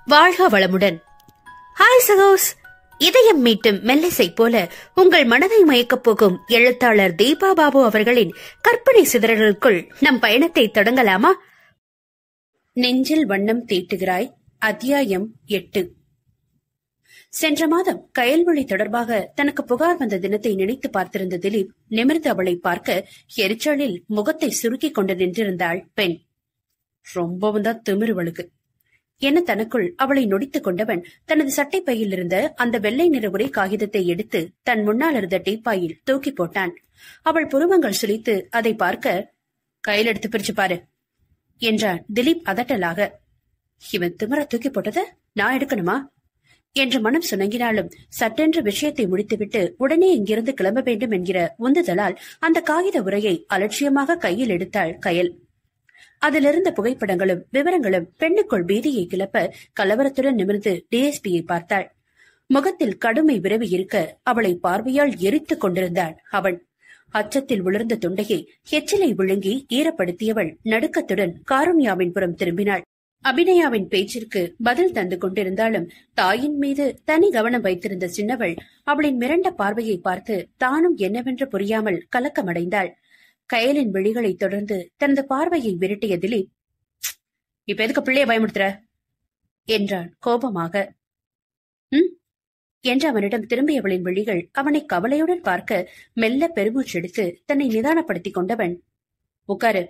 வாழ்க வளமுடன். ஹாய் சகோஸ். இதயம் மீட்டும் மெல்லிசை போல உங்கள் மனதை மயக்கப் போகும் எழுத்தாளர் தீபா பாபு அவர்களின் கற்பனை சிதறல்களுக்குள் நம் பயணத்தை தொடங்கலாமா? நெஞ்சில் வண்ணம் தீட்டுகிறாய். அத்தியாயம் 8. சென்ற மாதம் கயல்விழி தொடர்பாக தனக்கு புகார் வந்த தினத்தை நினைத்து பார்த்திருந்த திலீப் நிமிர்ந்து அவளை பார்க்க எரிச்சலில் முகத்தை சுருக்கிக் கொண்டு நின்றிருந்தாள் பெண். ரொம்பவும் தான் திமிருவளுக்கு என தனக்குள் அவளை நொடித்துக் கொண்டவன் தனது சட்டை பையில் இருந்த அந்த வெள்ளை நிற உரை காகிதத்தை எடுத்து தன் முன்னால் இருந்த டீப்பாயில் தூக்கி போட்டான். அவள் புருவங்கள் சுளித்து அதை பார்க்க, கையில் எடுத்து பிரிச்சு பாரு என்றான் திலீப் அதட்டலாக. இவன் திமிர தூக்கி போட்டத நான் எடுக்கணுமா என்று மனம் சுணங்கினாலும் சட்டென்று விஷயத்தை முடித்துவிட்டு உடனே இங்கிருந்து கிளம்ப வேண்டும் என்கிற உந்துதலால் அந்த காகித உரையை அலட்சியமாக கையில் எடுத்தாள் கயல். அதிலிருந்த புகைப்படங்களும் விவரங்களும் பெண்ணுக்குள் பீதியை கிளப்ப கலவரத்துடன் நிமிர்ந்து டிஎஸ்பியை பார்த்தாள். முகத்தில் கடுமை விரவி இருக்க அவளை பார்வையால் எரித்துக் கொண்டிருந்தான் அவன். அச்சத்தில் உலர்ந்த தொண்டையை எச்சிலை விழுங்கி ஈரப்படுத்தியவள் நடுக்கத்துடன் காருண்யாவின் புறம் திரும்பினாள். அபிநயாவின் பேச்சிற்கு பதில் தந்து கொண்டிருந்தாலும் தாயின் மீது தனி கவனம் வைத்திருந்த சின்னவள் அவளின் மிரண்ட பார்வையை பார்த்து தானும் என்னவென்று புரியாமல் கலக்கமடைந்தாள். கயலின் விழிகளை தொடர்ந்து தனது பார்வையை விரட்டிய திலீப், இப்ப எதுக்கு பிள்ளைய பயமுறுத்துற என்றான் கோபமாக. என்று அவனிடம் திரும்பியவளின் விழிகள் அவனை கவலையுடன் பார்க்க மெல்ல பெருமூச்செடுத்து தன்னை நிதானப்படுத்திக் கொண்டவன், உட்காரு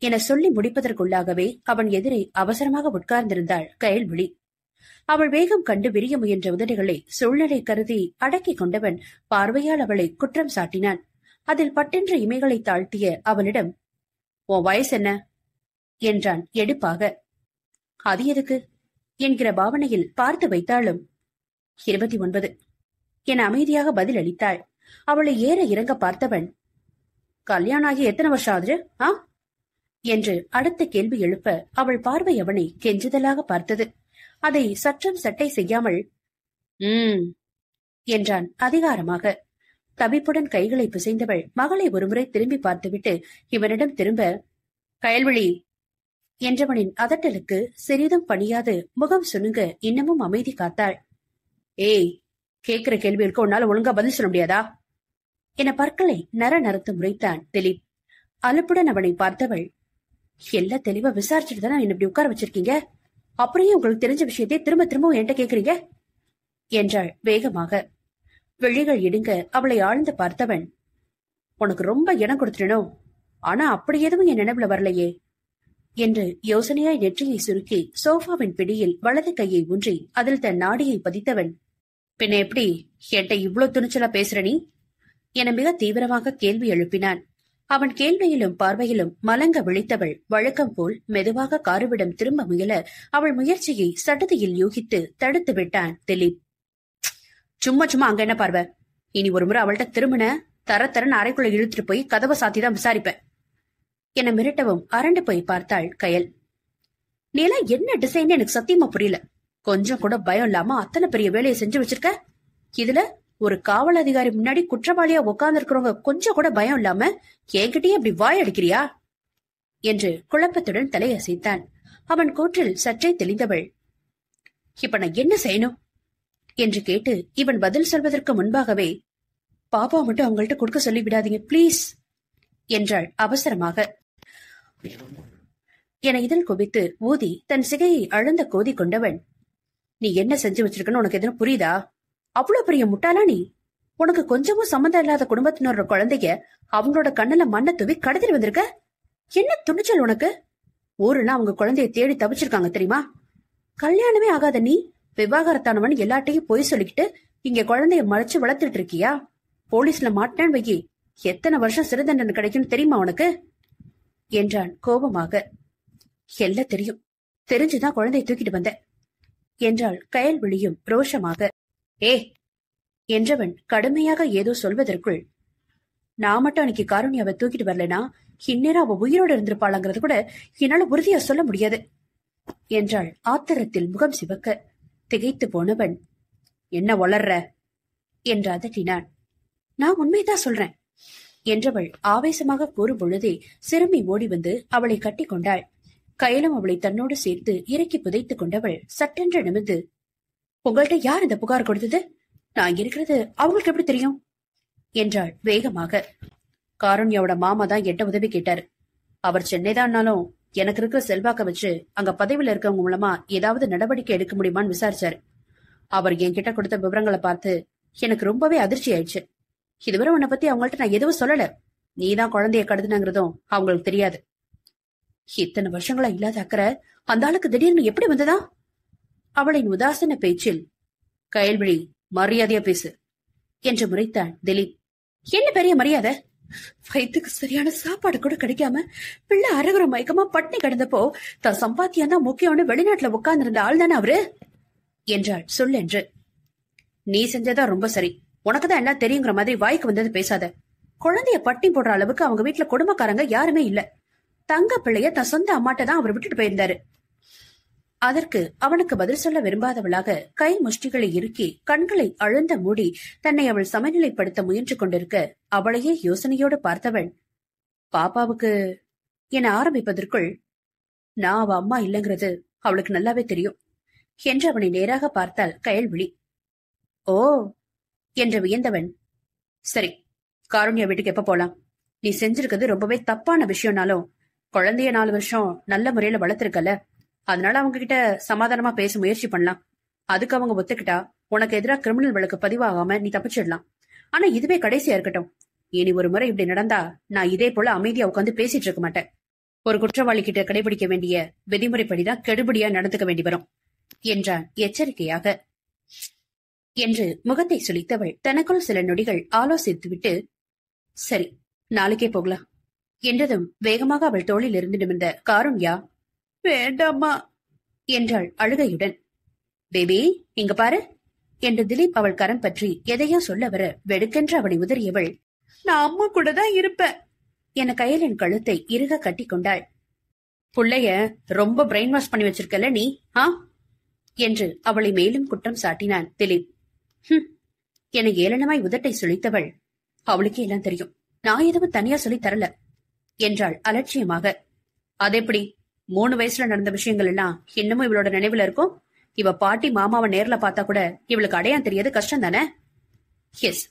என சொல்லி முடிப்பதற்குள்ளாகவே அவன் எதிரே அவசரமாக உட்கார்ந்திருந்தாள் கயல்விழி. அவள் வேகம் கண்டு விரிய முயன்ற உதடுகளை சூழ்நிலை கருதி அடக்கிக் கொண்டவன் பார்வையால் அவளை குற்றம் சாட்டினான். அதில் பட்டென்ற இமைகளை தாழ்த்திய அவளிடம், உன் வயசு என்ன என்றான் எடுப்பாக. அது எதுக்கு என்கிற பாவனையில் பார்த்து வைத்தாலும் 29 என அமைதியாக பதில் அளித்தாள். அவளை ஏற இறங்க பார்த்தவன், கல்யாணம் ஆகி எத்தனை வருஷம் ஆகுது என்று அடுத்த கேள்வி எழுப்ப அவள் பார்வை அவனை கெஞ்சுதலாக பார்த்தது. அதை சற்றும் சட்டை செய்யாமல் என்றான் அதிகாரமாக. தவிப்புடன் கைகளை பிசைந்தவள் மகளை ஒருமுறை திரும்பி பார்த்துவிட்டு இவனிடம் திரும்ப, கயல்விழி என்றவனின் அதட்டலுக்கு சிறிதும் பணியாது முகம் சுணுங்க இன்னமும் அமைதி காத்தாள். ஏய், கேட்கிற கேள்விகளுக்கு உன்னால ஒழுங்கா பதில் சொல்ல முடியாதா என பற்களை நரநரத்து முறைத்தான் திலீப். அலுப்புடன் அவனை பார்த்தவள், எல்லாம் தெளிவா விசாரிச்சுட்டு தானே என்ன இப்படி உட்கார வச்சிருக்கீங்க, அப்படியே உங்களுக்கு தெரிஞ்ச விஷயத்தை திரும்ப திரும்ப என்கிட்ட கேக்குறீங்க என்றாள் வேகமாக. விழிகள் இடுங்க அவளை ஆழ்ந்து பார்த்தவன், உனக்கு ரொம்ப இடம் கொடுத்துட்டனோ, ஆனா அப்படி எதுவும் என் நினைவுல வரலையே என்று யோசனையாய் நெற்றியை சுருக்கி சோஃபாவின் பிடியில் வலது கையை ஊன்றி அதில் தன் நாடியை பதித்தவன், பின்ன எப்படி என்கிட்ட இவ்வளவு துணிச்சலா பேசுற நீ என மிக தீவிரமாக கேள்வி எழுப்பினான். அவன் கேள்வியிலும் பார்வையிலும் மலங்க விழித்தவள் வழக்கம் போல் மெதுவாக காருவிடம் திரும்ப முயல அவள் முயற்சியை சடுதியில் யூகித்து தடுத்து விட்டான் திலீப். சும்மா சும்மா அங்க என்ன பார்வ, இனி ஒரு முறை அவள்கிட்ட திரும்பின தரன்னு அறைக்குள்ள இழுத்துட்டு போய் கதவை சாத்திதான் விசாரிப்பேன் என மிரட்டவும் அரண்டு போய் பார்த்தாள் கயல். நீ எல்லாம் என்ன டிசைன் எனக்கு சத்தியமா புரியல. கொஞ்சம் கூட பயம் இல்லாம அத்தனை பெரிய வேலையை செஞ்சு வச்சிருக்க. இதுல ஒரு காவல் அதிகாரி முன்னாடி குற்றவாளியா உட்கார்ந்து இருக்கிறவங்க கொஞ்சம் கூட பயம் இல்லாம என்கிட்டயே அப்படி வாய் அடிக்கிறியா என்று குழப்பத்துடன் தலையசைத்தான். அவன் கூற்றில் சற்றே தெளிந்தவள், இப்ப நான் என்ன செய்யணும் என்று கேட்டு இவன் பதில் சொல்வதற்கு முன்பாகவே, பாப்பா மட்டும் அவங்கள்ட்ட கொடுக்க சொல்லி விடாதீங்க பிளீஸ் என்றாள் அவசரமாக. என இதழ் குவித்து ஊதி தன் சிகையை அழுந்த கோதி கொண்டவன், நீ என்ன செஞ்சு வச்சிருக்கன்னு உனக்கு எதுவும் புரியுதா? அவ்வளவு பெரிய முட்டாளா நீ? உனக்கு கொஞ்சமும் சம்மந்தம் இல்லாத குடும்பத்தினோட குழந்தைய அவங்களோட கண்ணுல மண்ணை தூவி கடத்திட்டு வந்திருக்க. என்ன துணிச்சல் உனக்கு? ஊருலாம் அவங்க குழந்தைய தேடி தவிச்சிருக்காங்க தெரியுமா? கல்யாணமே ஆகாத நீ விவாகரத்தானவன் எல்லாட்டையும் பொய் சொல்லிக்கிட்டு இங்க குழந்தைய மறைச்சு வளர்த்துட்டு இருக்கியா? போலீஸ்ல மாட்டினான் வையி, எத்தனை வருஷம் சிறை தண்டனை கிடைக்கும் தெரியுமா உனக்கு என்றான் கோபமாக. எல்லாம் தெரியும், தெரிஞ்சுதான் குழந்தைய தூக்கிட்டு வந்த என்றாள் கயல்விழியும் ரோஷமாக. ஏ என்றவன் கடுமையாக ஏதோ சொல்வதற்குள், நான் மட்டும் அன்னைக்கு காருண்யாவை தூக்கிட்டு வரலனா இந்நேரம் அவ உயிரோடு இருந்திருப்பாளாங்கிறது கூட என்னால உறுதியா சொல்ல முடியாது என்றாள் ஆத்திரத்தில் முகம் சிவக்க. திகைத்து போனவன், என்ன வளர்ற என்று அதட்டினான். நான் உண்மைதான் சொல்றேன் என்றவள் ஆவேசமாக கூறும் பொழுதே சிறுமி ஓடி வந்து அவளை கட்டி கொண்டாள். கையிலும் அவளை தன்னோடு சேர்த்து இறக்கி புதைத்துக் கொண்டவள் சட்டென்று நிமிர்ந்து, உங்கள்கிட்ட யார் இந்த புகார் கொடுத்தது? நான் இங்க இருக்கிறது அவங்களுக்கு எப்படி தெரியும் என்றாள் வேகமாக. காருண்யாவோட மாமா தான் எட்ட உதவி கேட்டாரு. அவர் சென்னைதான்னாலும் எனக்கு இருக்கிற செல்வாக்க வச்சு அங்க பதவியில இருக்கவங்க மூலமா ஏதாவது நடவடிக்கை எடுக்க முடியுமான்னு விசாரிச்சாரு. அவர் என்கிட்ட கொடுத்த விவரங்களை பார்த்து எனக்கு ரொம்பவே அதிர்ச்சி ஆயிடுச்சு. இதுவரை உன்னை பத்தி அவங்கள்ட்ட நான் எதுவும் சொல்லல. நீதான் குழந்தைய கடத்தினங்கிறதும் அவங்களுக்கு தெரியாது. இத்தனை வருஷங்களா இல்லாத அக்கறை அந்த ஆளுக்கு திடீர்னு எப்படி வந்ததா? அவளின் உதாசன பேச்சில், கயல்விழி, மரியாதையா பேசு என்று முறைத்தான் திலீப். என்ன பெரிய மரியாதை? வயிற்றுக்கு சரியான சாப்பாடு கூட கிடைக்காம பிள்ளை அரகுற மயக்கமா பட்னி கிடந்தப்போ தான் சம்பாத்தியம் தான் முக்கியம்னு வெளிநாட்டுல உட்கார்ந்து இருந்த ஆள் தானே அவரு என்றாள் சொல்லென்று. நீ செஞ்சதான் ரொம்ப சரி. உனக்குதான் எல்லாம் தெரியுங்கிற மாதிரி வாய்க்கு வந்தது பேசாத. குழந்தைய பட்டி போடுற அளவுக்கு அவங்க வீட்டுல குடும்பக்காரங்க யாருமே இல்ல. தங்க பிள்ளைய தன் சொந்த அம்மாட்ட தான் அவர் விட்டுட்டு போயிருந்தாரு. அதற்கு அவனுக்கு பதில் சொல்ல விரும்பாதவளாக கை முஷ்டிகளை இறுக்கி கண்களை அழுந்த மூடி தன்னை அவள் சமநிலைப்படுத்த முயன்று கொண்டிருக்க அவளையே யோசனையோடு பார்த்தவள், பாப்பாவுக்கு என ஆரம்பிப்பதற்குள், நான் அவ அம்மா இல்லைங்கிறது அவளுக்கு நல்லாவே தெரியும் என்று அவனை நேராக பார்த்தாள் கயல்விழி. ஓ என்று வியந்தவன், சரி, காருண்யா வீட்டுக்கு எப்ப போலாம்? நீ செஞ்சிருக்கிறது ரொம்பவே தப்பான விஷயம்னாலும் குழந்தைய 4 வருஷம் நல்ல முறையில வளர்த்திருக்கல, அதனால அவங்க கிட்ட சமாதானமா பேச முயற்சி பண்ணலாம். அதுக்கு அவங்க ஒத்துக்கிட்டா உனக்கு எதிராக கிரிமினல் வழக்கு பதிவாகாம நீ தப்பிச்சிடலாம். ஆனா இதுவே கடைசியா இருக்கட்டும். இனி ஒரு முறை இப்படி நடந்தா நான் இதே போல அமைதியா உட்காந்து பேசிட்டு இருக்க மாட்டேன். ஒரு குற்றவாளி கிட்ட கடைபிடிக்க வேண்டிய விதிமுறைப்படிதான் கெடுபடியா நடந்துக்க வேண்டி வரும் என்றான் எச்சரிக்கையாக. என்று முகத்தை சுளித்தவள் தனக்குள் சில நொடிகள் ஆலோசித்துவிட்டு, சரி, நாளைக்கே போகலாம் என்றதும் வேகமாக அவள் தோளில் இருந்து நிமிர்ந்த காருண்யா, வேண்டாமா என்றாள் அழுகையுடன். பேபி, இங்க பாரு என்று திலீப் அவள் கரம் பற்றி எதையோ சொல்ல வர வெடுக்கென்று அவளை உதறியவள், நான் அம்மா கூட தான் இருப்பேன் என கையலின் கழுத்தை இறுக கட்டி கொண்டாள். புள்ளைய ரொம்ப பிரெயின் வாஷ் பண்ணி வச்சிருக்கல நீ, என்று அவளை மேலும் குற்றம் சாட்டினான் திலீப். என ஏளனமாய் உதட்டை சுழித்தவள், அவளுக்கே எல்லாம் தெரியும், நான் எதுவும் தனியா சொல்லி தரல என்றாள் அலட்சியமாக. அதெப்படி 3 வயசுல நடந்த விஷயங்கள் எல்லாம் இன்னமும் இவளோட நினைவுல இருக்கும்? இவ பாட்டி மாமாவை நேர்ல பார்த்தா கூட இவளுக்கு அடையாளம் தெரியாது, கஷ்டம் தானே? எஸ்,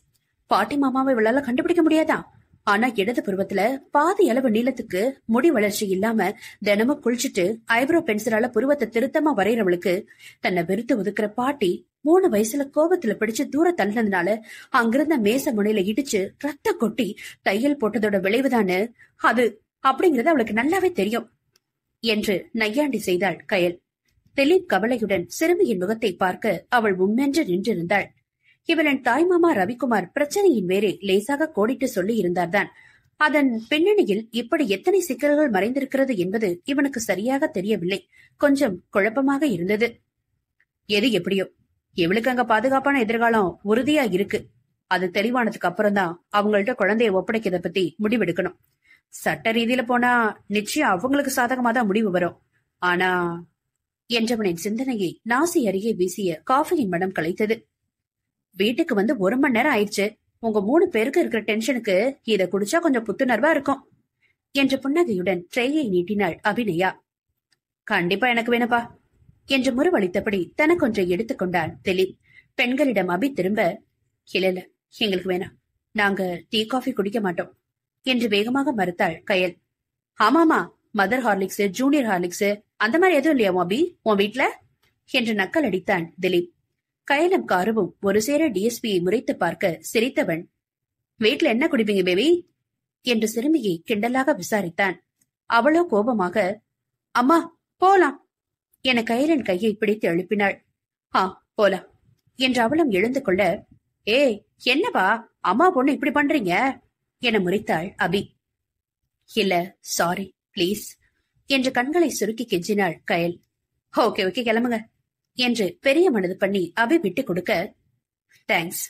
பாட்டி மாமாவை இவளால கண்டுபிடிக்க முடியாதா? ஆனா இடது புருவத்துல பாதி அளவு நீளத்துக்கு முடி வளர்ச்சி இல்லாம தினமும் குளிச்சுட்டு ஐப்ரோ பென்சிலால புருவத்தை திருத்தமா வரைகிறவளுக்கு தன்னை வெறுத்து ஒதுக்குற பாட்டி 3 வயசுல கோபத்துல பிடிச்சு தூர தள்ளினதுனால அங்கிருந்த மேச முனையில இடிச்சு ரத்த கொட்டி தையல் போட்டதோட விளைவுதானு அது அப்படிங்கறது அவளுக்கு நல்லாவே தெரியும் என்று நையாண்டி செய்தாள் கயல். திலீப் கவலையுடன் சிறுமியின் முகத்தை பார்க்க அவள் உம்மென்று நின்றிருந்தாள். இவளின் தாய்மாமா ரவிக்குமார் பிரச்சனையின் வேறே லேசாக கோடிட்டு சொல்லி இருந்தார்தான். அதன் பின்னணியில் இப்படி எத்தனை சிக்கல்கள் மறைந்திருக்கிறது என்பது இவனுக்கு சரியாக தெரியவில்லை. கொஞ்சம் குழப்பமாக இருந்தது. எது எப்படியோ இவளுக்கு அங்க பாதுகாப்பான எதிர்காலம் உறுதியா இருக்கு. அது தெளிவானதுக்கு அப்புறம் தான் அவங்கள்ட்ட குழந்தைய ஒப்படைக்கிறத பத்தி முடிவெடுக்கணும். சட்ட ரீதியில போனா நிச்சயம் அவங்களுக்கு சாதகமா தான் முடிவு வரும். ஆனா என்றவனின் சிந்தனையை நாசி அருகே வீசிய காஃபியின் மனம் கலைத்தது. வீட்டுக்கு வந்து 1 மணி நேரம் ஆயிடுச்சு. உங்க 3 பேருக்கு இருக்கிற டென்ஷனுக்கு இத குடிச்சா கொஞ்சம் புத்துணர்வா இருக்கும் என்ற புன்னகையுடன் ட்ரேயை நீட்டினாள் அபிநயா. கண்டிப்பா எனக்கு வேணுப்பா என்று முறுவளித்தபடி தனக்கொன்றை எடுத்துக்கொண்டான் திலீப். பெண்களிடம் அபி திரும்ப, இல்ல எங்களுக்கு வேணாம், நாங்க டீ காஃபி குடிக்க மாட்டோம் என்று வேகமாக மறுத்தாள் கயல். ஆமாமா, மதர் ஹார்லிக்ஸ், ஜூனியர் ஹார்லிக்ஸ் அந்த மாதிரி எதுவும் இல்லையா அபி உன் வீட்ல என்று நக்கல் அடித்தான் திலீப். கயலும் காருவும் ஒரு சேர டிஎஸ்பியை முறைத்து பார்க்க சிரித்தவன், வீட்ல என்ன குடிப்பீங்க பேபி என்று சிறுமியை கிண்டலாக விசாரித்தான். அவளோ கோபமாக, அம்மா போலாம் என கயலின் கையை பிடித்து எழுப்பினாள். போலாம் என்று அவளும் எழுந்து கொள்ள, ஏய் என்னவா அம்மா பொண்ணு இப்படி பண்றீங்க என முறைத்தாள் அபி. இல்ல சாரி பிளீஸ் என்று கண்களை சுருக்கி கெஞ்சினாள் கயல். ஓகே ஓகே கிளம்புங்க என்று பெரிய மனது பண்ணி அபி விட்டு கொடுக்க, தேங்க்ஸ்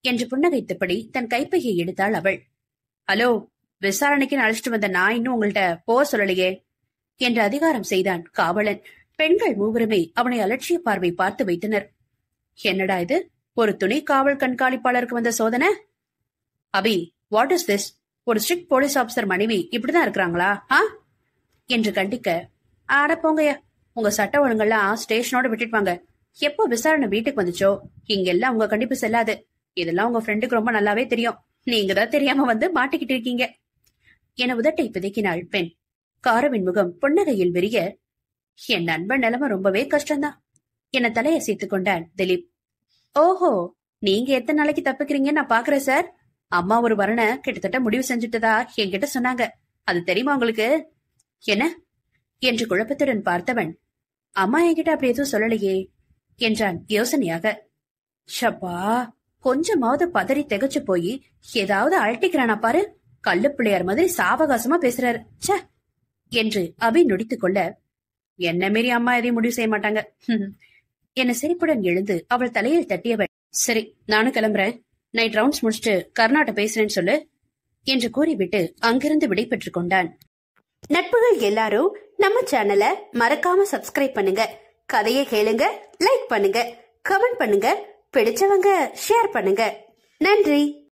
என்று புன்னகைத்தபடி தன் கைப்பையை எடுத்தாள் அவள். ஹலோ, விசாரணைக்கு அழைச்சிட்டு வந்த நான் இன்னும் உங்கள்ட்ட போக சொல்லலையே என்று அதிகாரம் செய்தான் காவலன். பெண்கள் மூவருமே அவனை அலட்சிய பார்வை பார்த்து வைத்தனர். என்னடா இது, ஒரு துணை காவல் கண்காணிப்பாளருக்கு வந்த சோதனை? அபி, வாட் இஸ் திஸ்? ஒரு ஸ்ட்ரிக்ட் போலீஸ் ஆபீசர் மனைவி இப்படிதான் இருக்கிறாங்களா என்று கண்டிக்க, ஆட போங்கய்யா, உங்க சட்ட ஒழுங்கெல்லாம் ஸ்டேஷனோட விட்டுட்டு வாங்க. எப்போ விசாரணை வீட்டுக்கு வந்துச்சோ இங்க எல்லாம் உங்க கண்டிப்பு செல்லாது. இதெல்லாம் உங்க ஃப்ரெண்டுக்கு ரொம்ப நல்லாவே தெரியும். நீங்க தான் தெரியாம வந்து மாட்டிக்கிட்டு இருக்கீங்க என உதட்டை பிதுக்கினாள் பெண். காரவின் முகம் புன்னகையில் விரிய, என் நண்பன் நிலைமை ரொம்பவே கஷ்டம்தான் என தலையசைத்துக் கொண்டான் திலீப். ஓஹோ, நீங்க எத்தனை நாளைக்கு தப்பிக்கிறீங்கன்னு நான் பாக்குறேன் சார். அம்மா ஒரு வரனை கிட்டத்தட்ட முடிவு செஞ்சுட்டதா என்கிட்ட சொன்னாங்க. அது தெரியுமா உங்களுக்கு? என்ன என்று குழப்பத்துடன் பார்த்தவன், அம்மா என்கிட்ட அப்படி எதுவும் சொல்லலையே என்றான் யோசனையாக. ஷப்பா, கொஞ்சமாவது பதறி திகச்சு போய் ஏதாவது அழட்டிக்கிறானா பாரு. கள்ளு பிள்ளையார் மாதிரி சாவகாசமா பேசுறாரு ச என்று அபி நொடித்துக் கொள்ள, என்ன மீறி அம்மா எதையும் முடிவு செய்ய மாட்டாங்க என சிரிப்புடன் எழுந்து அவள் தலையில் தட்டியவள், சரி நானும் கிளம்புறேன். நைட் ரவுண்ட்ஸ் முடிச்சுட்டு கர்நாட்ட பேசுறேன்னு சொல்லு என்று கூறிவிட்டு அங்கிருந்து விடை பெற்றுக் கொண்டான். நட்புகள் எல்லாரும் நம்ம சேனலை மறக்காம சப்ஸ்கிரைப் பண்ணுங்க. கதையை கேளுங்க, லைக் பண்ணுங்க, கமெண்ட் பண்ணுங்க, பிடிச்சவங்க ஷேர் பண்ணுங்க. நன்றி.